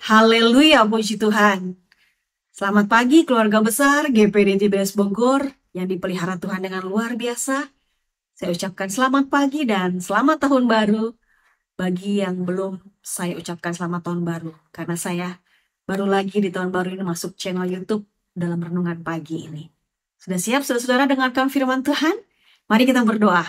Haleluya, puji Tuhan. Selamat pagi keluarga besar GPD TBS Bogor yang dipelihara Tuhan dengan luar biasa. Saya ucapkan selamat pagi dan selamat tahun baru. Bagi yang belum, saya ucapkan selamat tahun baru. Karena saya baru lagi di tahun baru ini masuk channel YouTube dalam renungan pagi ini. Sudah siap saudara-saudara dengarkan firman Tuhan? Mari kita berdoa.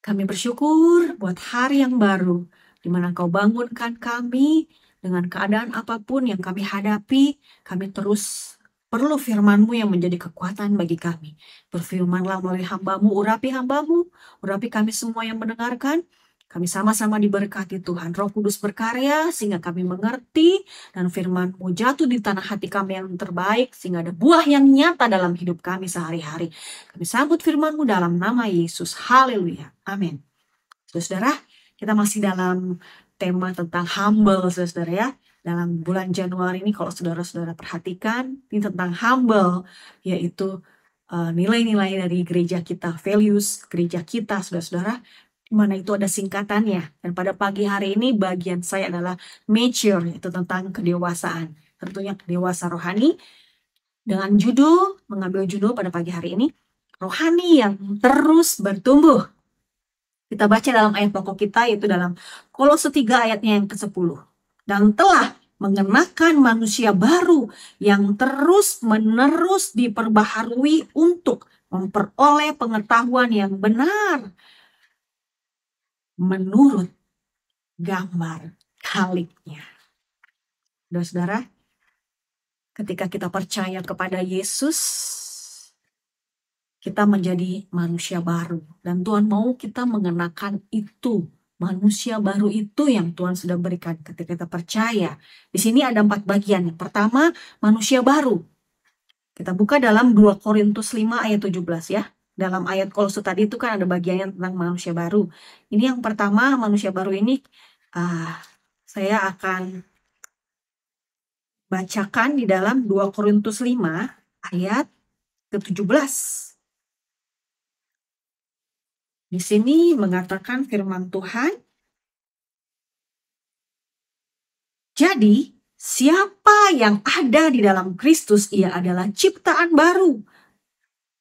Kami bersyukur buat hari yang baru, di mana Kau bangunkan kami dengan keadaan apapun yang kami hadapi. Kami terus perlu firman-Mu yang menjadi kekuatan bagi kami. Berfirmanlah melalui hamba-Mu, urapi kami semua yang mendengarkan. Kami sama-sama diberkati Tuhan. Roh Kudus berkarya sehingga kami mengerti dan firman-Mu jatuh di tanah hati kami yang terbaik sehingga ada buah yang nyata dalam hidup kami sehari-hari. Kami sambut firman-Mu dalam nama Yesus. Haleluya. Amin. Saudara, kita masih dalam tema tentang humble, saudara ya. Dalam bulan Januari ini kalau saudara-saudara perhatikan, ini tentang humble, yaitu nilai-nilai dari gereja kita, values gereja kita, saudara-saudara, di mana itu ada singkatannya. Dan pada pagi hari ini bagian saya adalah mature, itu tentang kedewasaan. Tentunya dewasa rohani, dengan mengambil judul pada pagi hari ini, rohani yang terus bertumbuh. Kita baca dalam ayat pokok kita, yaitu dalam Kolose 3 ayatnya yang ke-10. Dan telah mengenakan manusia baru yang terus-menerus diperbaharui untuk memperoleh pengetahuan yang benar menurut gambar Khaliknya. Saudara-saudara, ketika kita percaya kepada Yesus, kita menjadi manusia baru. Dan Tuhan mau kita mengenakan itu. Manusia baru itu yang Tuhan sudah berikan ketika kita percaya. Di sini ada 4 bagian. Yang pertama, manusia baru. Kita buka dalam 2 Korintus 5 ayat 17 ya. Dalam ayat Kolose tadi itu kan ada bagian tentang manusia baru. Ini yang pertama, manusia baru ini saya akan bacakan di dalam 2 Korintus 5 ayat ke-17. Di sini mengatakan firman Tuhan, jadi siapa yang ada di dalam Kristus, ia adalah ciptaan baru.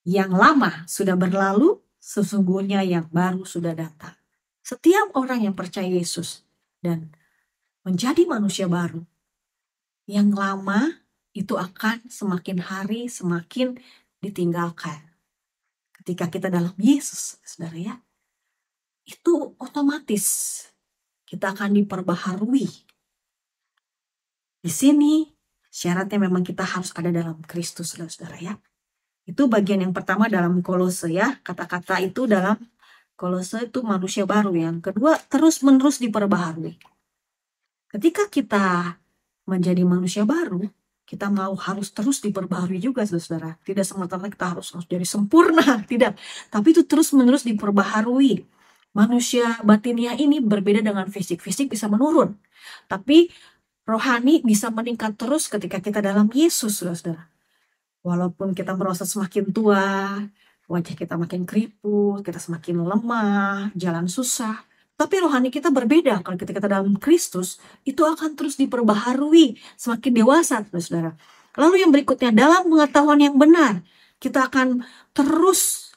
Yang lama sudah berlalu, sesungguhnya yang baru sudah datang. Setiap orang yang percaya Yesus dan menjadi manusia baru, yang lama itu akan semakin hari semakin ditinggalkan. Ketika kita dalam Yesus, saudara ya, itu otomatis kita akan diperbaharui. Di sini syaratnya memang kita harus ada dalam Kristus, saudara ya. Itu bagian yang pertama dalam Kolose ya. Kata-kata itu dalam Kolose itu manusia baru. Yang kedua, terus-menerus diperbaharui. Ketika kita menjadi manusia baru, kita harus terus diperbaharui juga, saudara. Tidak semata-mata kita harus jadi sempurna, tidak. Tapi itu terus-menerus diperbaharui. Manusia batiniah ini berbeda dengan fisik. Fisik bisa menurun. Tapi rohani bisa meningkat terus ketika kita dalam Yesus, saudara. Walaupun kita merasa semakin tua, wajah kita makin keriput, kita semakin lemah, jalan susah. Tapi rohani kita berbeda. Kalau kita dalam Kristus, itu akan terus diperbaharui, semakin dewasa, saudara. Lalu yang berikutnya, dalam pengetahuan yang benar, kita akan terus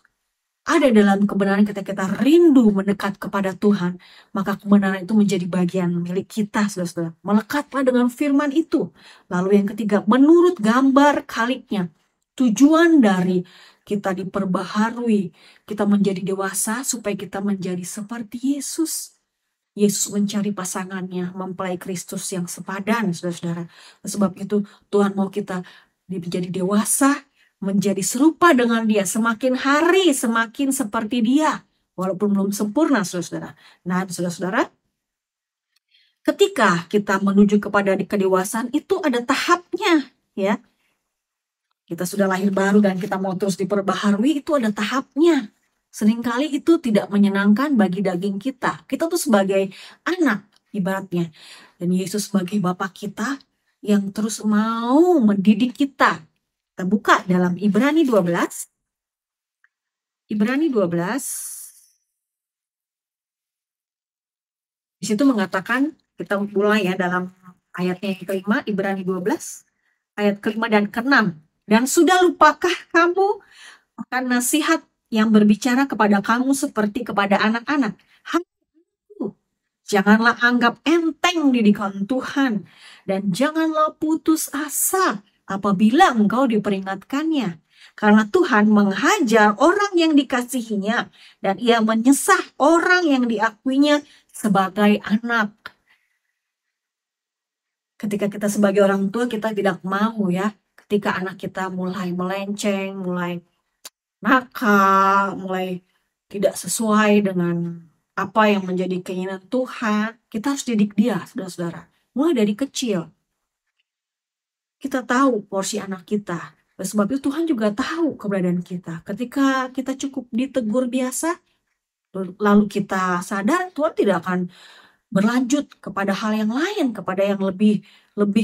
ada dalam kebenaran. Ketika kita rindu mendekat kepada Tuhan, maka kebenaran itu menjadi bagian milik kita, saudara-saudara. Melekatlah dengan firman itu. Lalu yang ketiga, menurut gambar Khaliknya. Tujuan dari kita diperbaharui, kita menjadi dewasa supaya kita menjadi seperti Yesus. Yesus mencari pasangannya, mempelai Kristus yang sepadan, saudara-saudara. Sebab itu Tuhan mau kita menjadi dewasa, menjadi serupa dengan Dia, semakin hari semakin seperti Dia, walaupun belum sempurna, saudara-saudara. Nah, saudara-saudara, ketika kita menuju kepada kedewasaan itu ada tahapnya, ya. Kita sudah lahir baru dan kita mau terus diperbaharui, itu ada tahapnya. Seringkali itu tidak menyenangkan bagi daging kita. Kita tuh sebagai anak ibaratnya. Dan Yesus sebagai Bapa kita yang terus mau mendidik kita. Kita buka dalam Ibrani 12. Ibrani 12. Di situ mengatakan, kita mulai ya dalam Ayatnya yang kelima, Ibrani 12, ayat kelima dan keenam. Dan sudah lupakah kamu akan nasihat yang berbicara kepada kamu seperti kepada anak-anak? Hai, janganlah anggap enteng didikan Tuhan, dan janganlah putus asa apabila engkau diperingatkannya. Karena Tuhan menghajar orang yang dikasihinya, dan ia menyesah orang yang diakuinya sebagai anak. Ketika kita sebagai orang tua, kita tidak mau ya, ketika anak kita mulai melenceng, mulai nakal, mulai tidak sesuai dengan apa yang menjadi keinginan Tuhan, kita harus didik dia, saudara-saudara. Mulai dari kecil. Kita tahu porsi anak kita. Oleh sebab itu Tuhan juga tahu keberadaan kita. Ketika kita cukup ditegur biasa, lalu kita sadar, Tuhan tidak akan berlanjut kepada hal yang lain, kepada yang lebih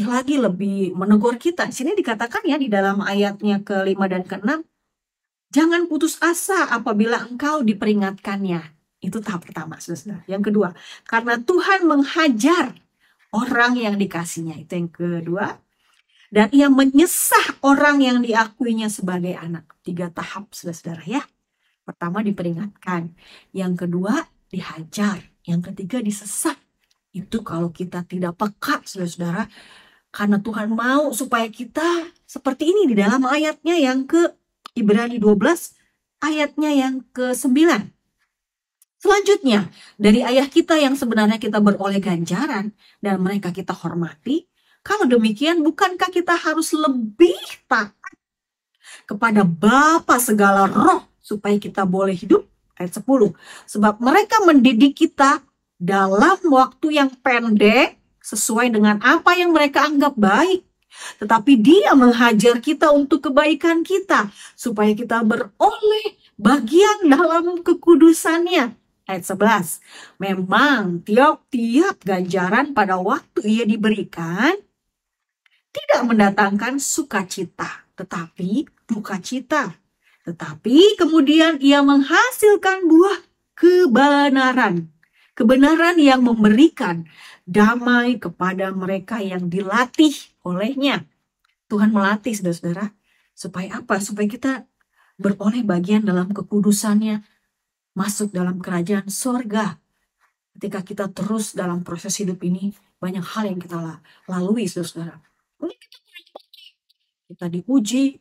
lagi, lebih menegur kita. Di sini dikatakan ya di dalam ayatnya ke-5 dan ke-6, jangan putus asa apabila engkau diperingatkannya. Itu tahap pertama, saudara. Yang kedua, karena Tuhan menghajar orang yang dikasihnya. Itu yang kedua. Dan ia menyesah orang yang diakuinya sebagai anak. 3 tahap, saudara ya. Pertama diperingatkan. Yang kedua dihajar. Yang ketiga disesat. Itu kalau kita tidak peka, saudara-saudara. Karena Tuhan mau supaya kita seperti ini di dalam ayatnya yang ke Ibrani 12, ayatnya yang ke-9. Selanjutnya, dari ayah kita yang sebenarnya kita beroleh ganjaran dan mereka kita hormati, kalau demikian bukankah kita harus lebih taat kepada Bapa segala roh supaya kita boleh hidup? Ayat 10. Sebab mereka mendidik kita dalam waktu yang pendek sesuai dengan apa yang mereka anggap baik. Tetapi Dia menghajar kita untuk kebaikan kita supaya kita beroleh bagian dalam kekudusannya. Ayat 11. Memang tiap-tiap ganjaran pada waktu ia diberikan tidak mendatangkan sukacita, tetapi duka cita. Tetapi kemudian ia menghasilkan buah kebenaran. Kebenaran yang memberikan damai kepada mereka yang dilatih olehnya. Tuhan melatih saudara-saudara. Supaya apa? Supaya kita beroleh bagian dalam kekudusannya. Masuk dalam kerajaan sorga. Ketika kita terus dalam proses hidup ini, banyak hal yang kita lalui saudara-saudara. Kita diuji,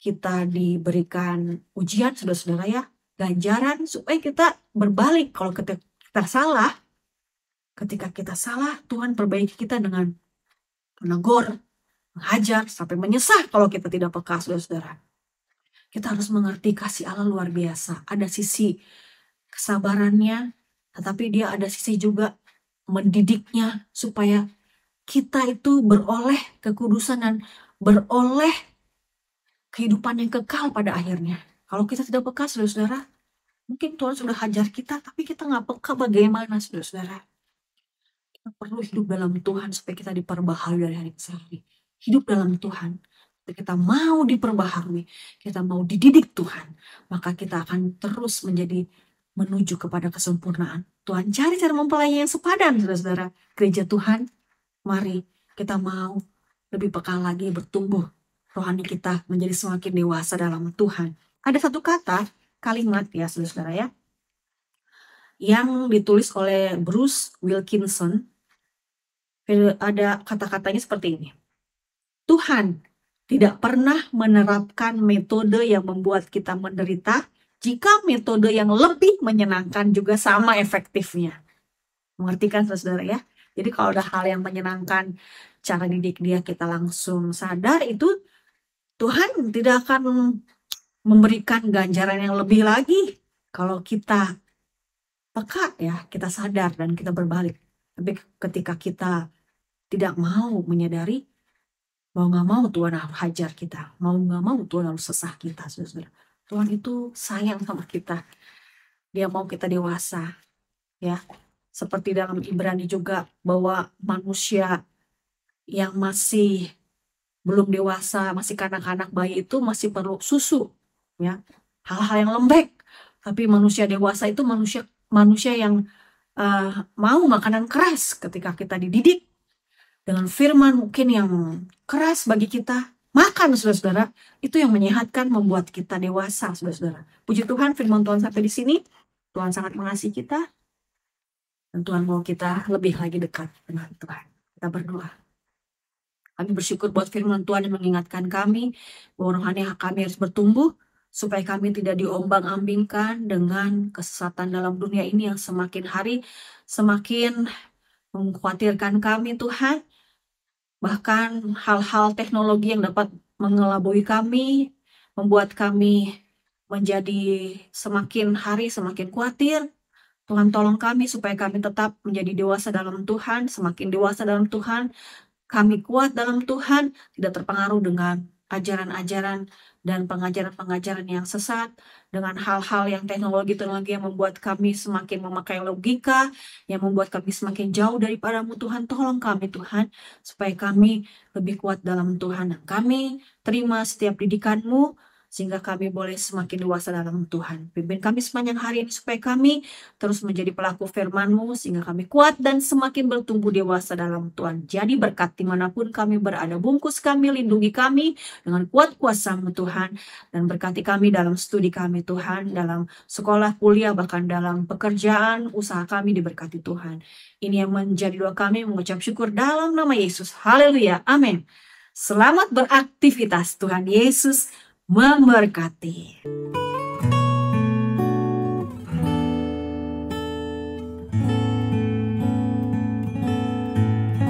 kita diberikan ujian, saudara-saudara ya, ganjaran supaya kita berbalik. Kalau kita salah, ketika kita salah, Tuhan perbaiki kita dengan menegur, menghajar, sampai menyesah kalau kita tidak peka, saudara-saudara. Kita harus mengerti kasih Allah luar biasa. Ada sisi kesabarannya, tetapi dia ada sisi juga mendidiknya supaya kita itu beroleh kekudusan dan beroleh kehidupan yang kekal pada akhirnya. Kalau kita tidak peka, saudara-saudara, mungkin Tuhan sudah hajar kita, tapi kita nggak peka bagaimana, saudara-saudara. Kita perlu hidup dalam Tuhan supaya kita diperbaharui dari hari ke hari. Hidup dalam Tuhan. Supaya kita mau diperbaharui, kita mau dididik Tuhan, maka kita akan terus menuju kepada kesempurnaan. Tuhan cari cara mempelai yang sepadan, saudara-saudara. Gereja Tuhan, mari kita mau lebih peka lagi, bertumbuh rohani kita menjadi semakin dewasa dalam Tuhan. Ada satu kalimat ya saudara-saudara ya, yang ditulis oleh Bruce Wilkinson. Ada kata-katanya seperti ini. Tuhan tidak pernah menerapkan metode yang membuat kita menderita jika metode yang lebih menyenangkan juga sama efektifnya. Mengerti kan saudara ya? Jadi kalau ada hal yang menyenangkan, cara didik dia kita langsung sadar, itu Tuhan tidak akan memberikan ganjaran yang lebih lagi kalau kita peka ya, kita sadar dan kita berbalik. Tapi ketika kita tidak mau menyadari, mau nggak mau Tuhan harus hajar kita, mau nggak mau Tuhan harus sesah kita, saudara. Tuhan itu sayang sama kita, Dia mau kita dewasa, ya. Seperti dalam Ibrani juga bahwa manusia yang masih belum dewasa, masih kanak-kanak bayi itu masih perlu susu, ya, hal-hal yang lembek. Tapi manusia dewasa itu manusia yang mau makanan keras ketika kita dididik. dengan firman mungkin yang keras bagi kita, makan saudara-saudara, itu yang menyehatkan, membuat kita dewasa saudara-saudara. Puji Tuhan, firman Tuhan sampai di sini. Tuhan sangat mengasihi kita, dan Tuhan mau kita lebih lagi dekat dengan Tuhan. Kita berdoa. Kami bersyukur buat firman Tuhan yang mengingatkan kami bahwa rohani kami harus bertumbuh, supaya kami tidak diombang-ambingkan dengan kesesatan dalam dunia ini yang semakin hari semakin mengkhawatirkan kami Tuhan. Bahkan hal-hal teknologi yang dapat mengelabui kami, membuat kami menjadi semakin hari semakin khawatir. Tuhan tolong kami supaya kami tetap menjadi dewasa dalam Tuhan, semakin dewasa dalam Tuhan, kami kuat dalam Tuhan, tidak terpengaruh dengan ajaran-ajaran dan pengajaran-pengajaran yang sesat, dengan hal-hal yang teknologi-teknologi yang membuat kami semakin memakai logika, yang membuat kami semakin jauh daripadamu Tuhan. Tolong kami Tuhan, supaya kami lebih kuat dalam Tuhan. Kami terima setiap didikan-Mu, sehingga kami boleh semakin dewasa dalam Tuhan. Pimpin kami sepanjang hari ini supaya kami terus menjadi pelaku firman-Mu, sehingga kami kuat dan semakin bertumbuh dewasa dalam Tuhan. Jadi berkat dimanapun kami berada, bungkus kami, lindungi kami dengan kuat kuasa-Mu Tuhan, dan berkati kami dalam studi kami Tuhan, dalam sekolah, kuliah, bahkan dalam pekerjaan, usaha kami diberkati Tuhan. Ini yang menjadi doa kami, mengucap syukur dalam nama Yesus. Haleluya, amin. Selamat beraktivitas, Tuhan Yesus memberkati.